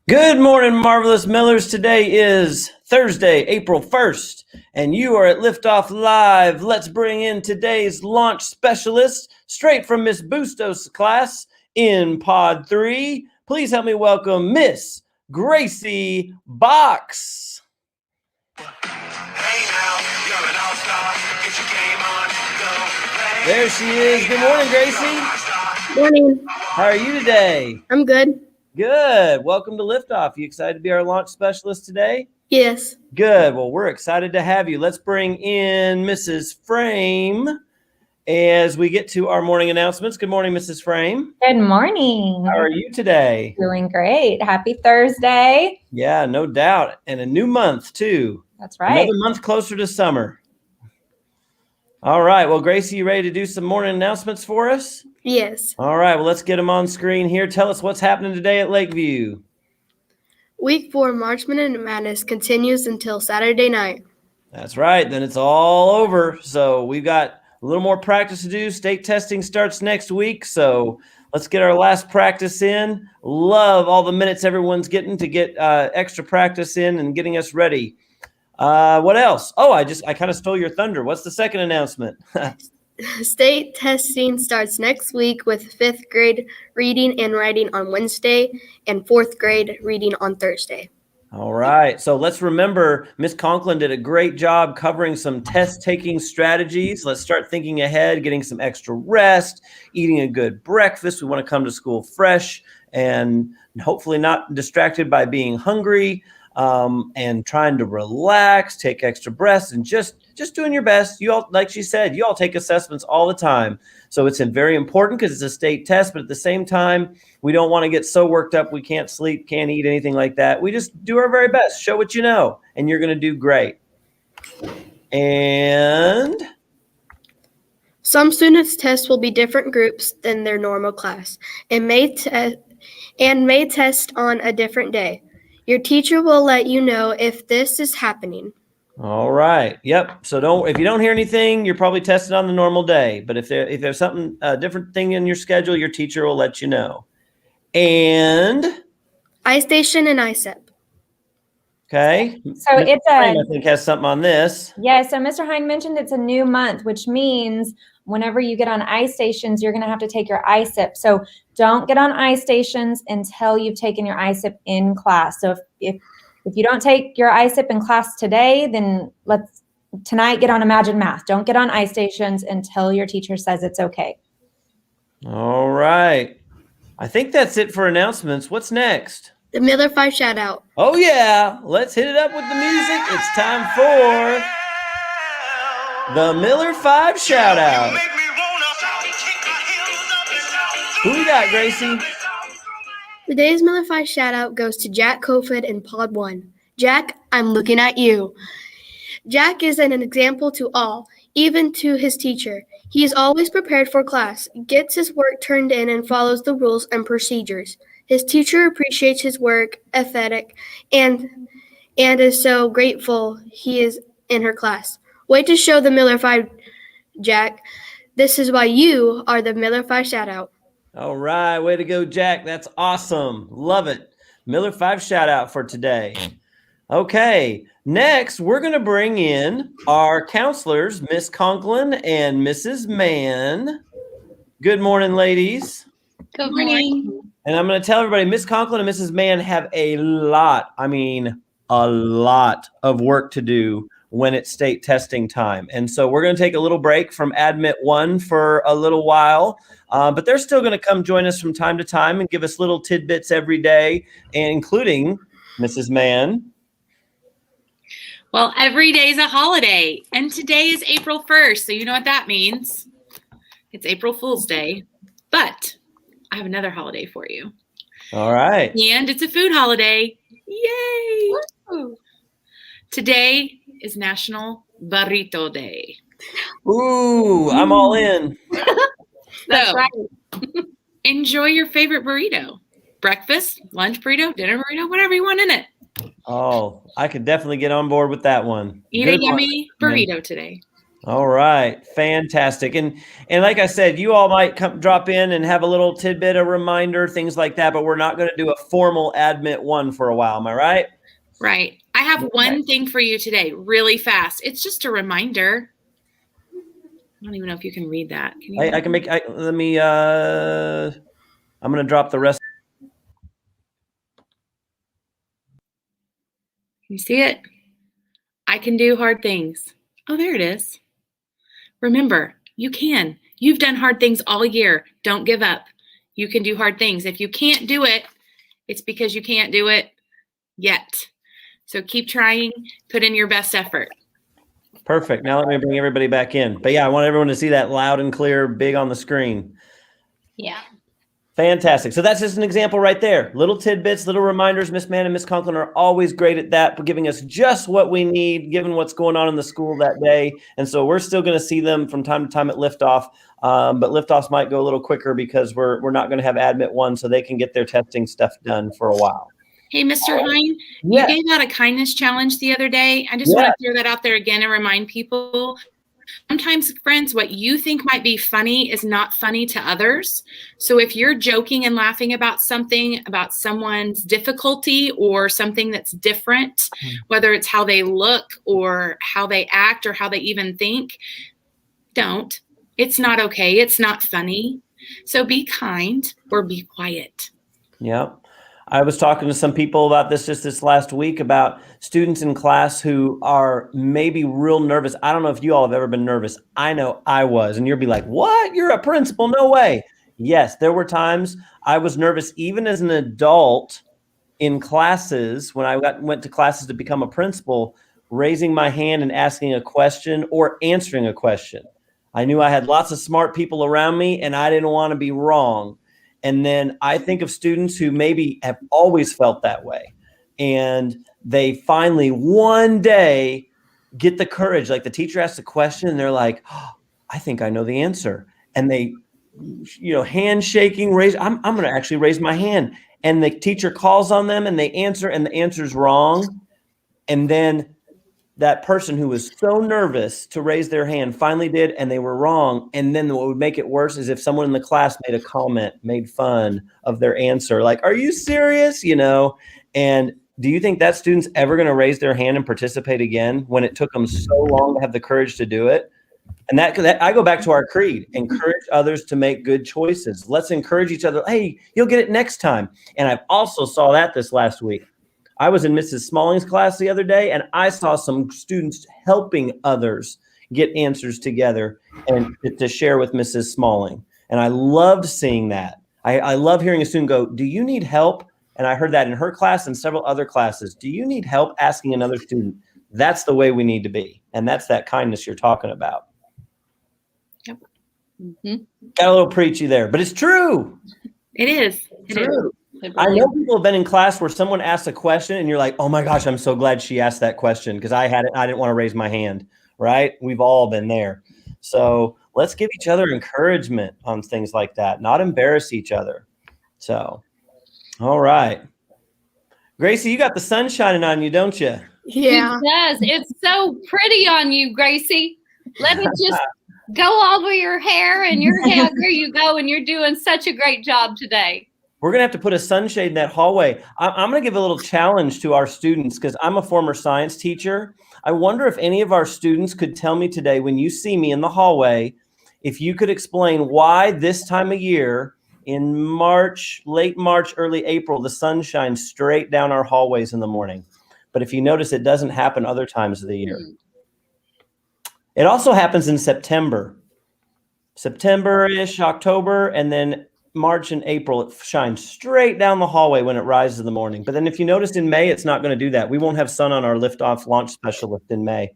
Good morning, Marvelous Millers. Today is Thursday, April 1st, and you are at Liftoff Live. Let's bring in today's launch specialist, straight from Miss Bustos' class in Pod 3. Please help me welcome Miss Gracie Box. Hey now, you're an all-star. Get your game on, go play. There she is. Good morning, Gracie. Morning. How are you today? I'm good. Good. Welcome to Liftoff. You excited to be our launch specialist today? Yes. Good. Well, we're excited to have you. Let's bring in Mrs. Frame as we get to our morning announcements. Good morning, Mrs. Frame. Good morning. How are you today? Doing great. Happy Thursday. Yeah, no doubt. And a new month, too. That's right. Another month closer to summer. All right. Well, Gracie, you ready to do some morning announcements for us? Yes. All right. Well, let's get them on screen here. Tell us what's happening today at Lakeview. Week 4 March Madness continues until Saturday night. That's right. Then it's all over. So we've got a little more practice to do. State testing starts next week. So let's get our last practice in. Love all the minutes everyone's getting to get extra practice in and getting us ready. What else? Oh, I kind of stole your thunder. What's the second announcement? State testing starts next week with 5th grade reading and writing on Wednesday and 4th grade reading on Thursday. All right. So let's remember Miss Conklin did a great job covering some test-taking strategies. Let's start thinking ahead, getting some extra rest, eating a good breakfast. We want to come to school fresh and hopefully not distracted by being hungry, and trying to relax, take extra breaths, and just doing your best. You all, like she said, you all take assessments all the time. So it's very important because it's a state test, but at the same time, we don't want to get so worked up we can't sleep, can't eat, anything like that. We just do our very best. Show what you know, and you're going to do great. And Some students' tests will be different groups than their normal class and may test on a different day. Your teacher will let you know if this is happening. all right. Yep. So if you don't hear anything, you're probably tested on the normal day. But if there's something, a different thing in your schedule, your teacher will let you know. And iStation and ISEP. okay. So Mr. it's Frame, I think, has something on this. Yeah, so Mr. Hine mentioned it's a new month, which means whenever you get on iStations, you're going to have to take your ISIP. So don't get on iStations until you've taken your ISIP in class. So if you don't take your ISIP in class today, then tonight get on Imagine Math. Don't get on iStations until your teacher says it's okay. All right. I think that's it for announcements. What's next? The Miller 5 shout out. Oh, yeah. Let's hit it up with the music. It's time for the Miller 5 shout out. Who we got, Gracie? Today's Miller 5 shout out goes to Jack Kofod in Pod 1. Jack, I'm looking at you. Jack is an example to all, even to his teacher. He is always prepared for class, gets his work turned in, and follows the rules and procedures. His teacher appreciates his work ethic and is so grateful he is in her class. Wait to show the Miller 5, Jack. This is why you are the Miller 5 shout out. All right. Way to go, Jack. That's awesome. Love it. Miller 5 shout out for today. Okay. Next, we're going to bring in our counselors, Miss Conklin and Mrs. Mann. Good morning, ladies. Good morning. And I'm going to tell everybody, Miss Conklin and Mrs. Mann have a lot of work to do when it's state testing time. And so we're going to take a little break from Admit 1 for a little while, but they're still going to come join us from time to time and give us little tidbits every day, including Mrs. Mann. Well, every day is a holiday, and today is April 1st, so you know what that means. It's April Fool's Day, but I have another holiday for you. All right. And it's a food holiday. Yay! Woo. Today is National Burrito Day. Ooh, I'm all in. That's So, right. enjoy your favorite burrito. Breakfast, lunch burrito, dinner burrito, whatever you want in it. Oh, I could definitely get on board with that one. Eat Good a one. yummy burrito today. All right, fantastic. And like I said, you all might drop in and have a little tidbit, a reminder, things like that, but we're not going to do a formal Admit 1 for a while. Am I right? Right. I have one thing for you today, really fast. It's just a reminder. I don't even know if you can read that. Can you? I can make, let me, I'm going to drop the rest. Can you see it? I can do hard things. Oh, there it is. Remember, you can. You've done hard things all year. Don't give up. You can do hard things. If you can't do it, it's because you can't do it yet. So keep trying, put in your best effort. Perfect. Now let me bring everybody back in. But yeah, I want everyone to see that loud and clear, big on the screen. Yeah. Fantastic. So that's just an example right there. Little tidbits, little reminders. Miss Mann and Miss Conklin are always great at that, for giving us just what we need, given what's going on in the school that day. And so we're still going to see them from time to time at Liftoff, but Liftoffs might go a little quicker because we're not going to have Admit 1, so they can get their testing stuff done for a while. Hey, Mr. Hine, Yes. you gave out a kindness challenge the other day. I just want to throw that out there again and remind people. Sometimes, friends, what you think might be funny is not funny to others. So if you're joking and laughing about something, about someone's difficulty or something that's different, whether it's how they look or how they act or how they even think, don't. It's not okay. It's not funny. So be kind or be quiet. Yep. I was talking to some people about this just this last week, about students in class who are maybe real nervous. I don't know if you all have ever been nervous. I know I was. And you'll be like, what? You're a principal? No way. Yes, there were times I was nervous, even as an adult in classes, when I went to classes to become a principal, raising my hand and asking a question or answering a question. I knew I had lots of smart people around me and I didn't want to be wrong. And then I think of students who maybe have always felt that way, and they finally one day get the courage. Like the teacher asks a question and they're like, oh, I think I know the answer. And they, handshaking, I'm going to actually raise my hand. And the teacher calls on them and they answer, and the answer's wrong. And then that person who was so nervous to raise their hand finally did, and they were wrong. And then what would make it worse is if someone in the class made a comment, made fun of their answer, like, are you serious? And do you think that student's ever going to raise their hand and participate again when it took them so long to have the courage to do it? And that I go back to our creed: encourage others to make good choices. Let's encourage each other. Hey, you'll get it next time. And I've also saw that this last week. I was in Mrs. Smalling's class the other day, and I saw some students helping others get answers together and to share with Mrs. Smalling. And I loved seeing that. I love hearing a student go, do you need help? And I heard that in her class and several other classes. Do you need help? Asking another student. That's the way we need to be. And that's that kindness you're talking about. Yep. Mm-hmm. Got a little preachy there, but it's true. It is. It is. I know people have been in class where someone asks a question and you're like, oh my gosh, I'm so glad she asked that question because I didn't want to raise my hand, right? We've all been there. So let's give each other encouragement on things like that, not embarrass each other. So, all right. Gracie, you got the sun shining on you, don't you? Yeah. It does. It's so pretty on you, Gracie. Let me just go over your hair and your hair. There you go. And you're doing such a great job today. We're going to have to put a sunshade in that hallway. I'm going to give a little challenge to our students because I'm a former science teacher. I wonder if any of our students could tell me today, when you see me in the hallway, if you could explain why this time of year in March, late March, early April, the sun shines straight down our hallways in the morning. But if you notice, it doesn't happen other times of the year. It also happens in September-ish, October, and then March and April, it shines straight down the hallway when it rises in the morning. But then if you noticed in May, it's not going to do that. We won't have sun on our liftoff launch specialist in May.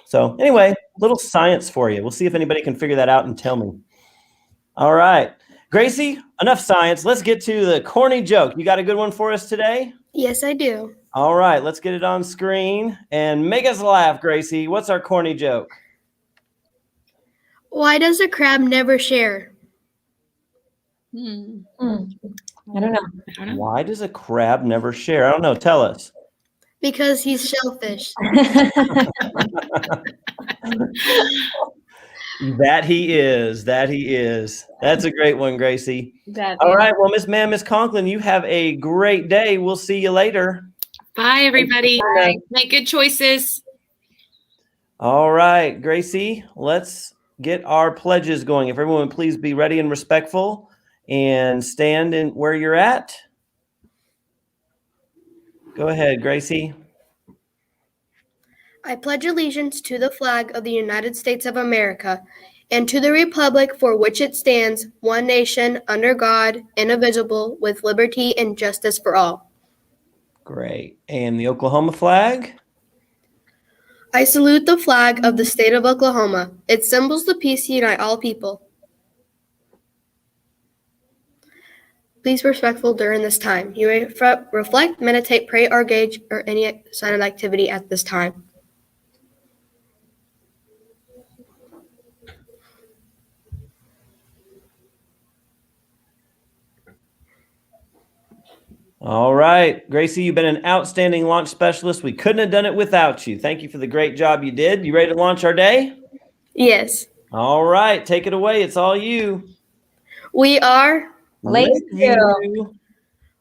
So anyway, little science for you. We'll see if anybody can figure that out and tell me. All right. Gracie, enough science. Let's get to the corny joke. You got a good one for us today? Yes, I do. All right. Let's get it on screen and make us laugh, Gracie. What's our corny joke? Why does a crab never share? I don't know. Why does a crab never share? I don't know. Tell us. Because he's shellfish. That he is. That he is. That's a great one, Gracie. That All is- right. Well, Miss Conklin, you have a great day. We'll see you later. Bye, everybody. Bye. Make good choices. All right, Gracie, let's get our pledges going. If everyone would please be ready and respectful and stand in where you're at. Go ahead, Gracie. I pledge allegiance to the flag of the United States of America and to the republic for which it stands, one nation, under God, indivisible, with liberty and justice for all. Great. And the Oklahoma flag? I salute the flag of the state of Oklahoma. It symbols the peace to unite all people. Please be respectful during this time. You may reflect, meditate, pray, or engage or any silent activity at this time. All right, Gracie, you've been an outstanding launch specialist. We couldn't have done it without you. Thank you for the great job you did. You ready to launch our day? Yes. All right, take it away. It's all you. We are. Lakeview.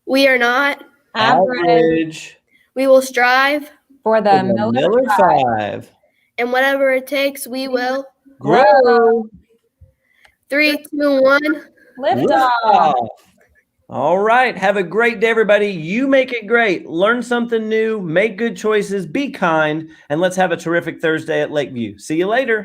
We are not. Average. We will strive. For the Miller Miller 5. And whatever it takes, we will. Grow. 3, 2, 1. Liftoff. Liftoff. All right. Have a great day, everybody. You make it great. Learn something new. Make good choices. Be kind. And let's have a terrific Thursday at Lakeview. See you later.